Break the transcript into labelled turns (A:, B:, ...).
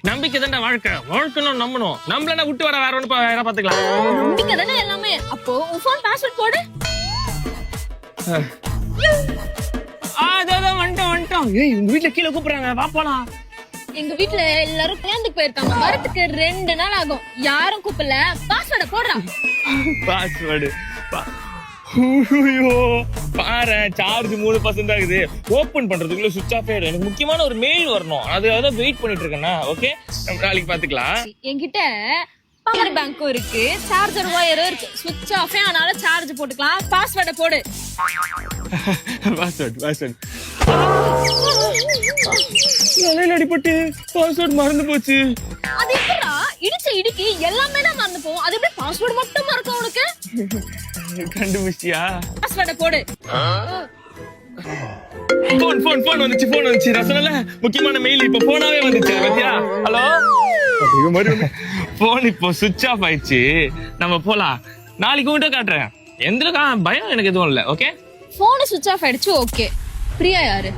A: நம்பிக்கை தானே வாழ்க்கை. வாழ்க்கணும் நம்பணும். நம்மள விட்டு வர வேற ஒண்ணு வேற பாத்துக்கலாம்.
B: நம்பிக்கை தானே எல்லாமே. அப்போ உன் போன் பாஸ்வேர்ட் போடு.
A: அதான் வந்துட்டோம். ஏய் உங்க வீட்டுல கீழே கூப்பிடுறாங்க, வா போலாம்.
B: எங்க வீட்டுல எல்லாரும் கல்யாணத்துக்கு போயிருக்காங்க. வரதுக்கு 2 நாள் ஆகும். யாரும் கூப்பிடல. பாஸ்வேர்ட போடுறா.
A: பாஸ்வேர்டு பாரு, சார்ஜ் 3% ஆகுது. ஓபன் பண்றதுக்குள்ள சுவிட்ச் ஆஃப் ஆயிடும். எனக்கு முக்கியமான ஒரு மெயில் வரணும், அதுதான் வெயிட் பண்ணிட்டு இருக்கேன்னா. ஓகே, நாளைக்கு பாத்துக்கலாம்.
B: என்கிட்ட பவர் பேங்க்கும் இருக்கு, சார்ஜர் ஒயரும் இருக்கு. சுவிட்ச் ஆஃப் ஆனால சார்ஜ் போட்டுக்கலாம். பாஸ்வேர்ட போடு.
A: பாஸ்வேர்ட் தலையில அடிபட்டு பாஸ்வேர்ட் மறந்து போச்சு.
B: அது எப்படா இடிச்ச இடிக்கு எல்லாமே தான் மறந்து போகும். அது எப்படி பாஸ்வேர்ட் மட்டும் மறக்கும் உனக்கு?
A: கண்டுபிடிச்சியா?
B: பாஸ்வேர்ட போடு.
A: போன் வந்துச்சு. நான் சொன்னல முக்கியமான மெயில் இப்ப போனாவே வந்துச்சு. பாத்தியா? ஹலோ, போன் இப்போ சுவிட்ச் ஆஃப் ஆயிடுச்சு. நம்ம போலாம். நாளைக்கு உன்கிட்ட காட்டுறேன். எந்த பயம் எனக்கு எதுவும் இல்ல. ஓகே,
B: போன் சுவிட்ச் ஆஃப் ஆயிடுச்சு. ஓகே, பிரியா யாரு?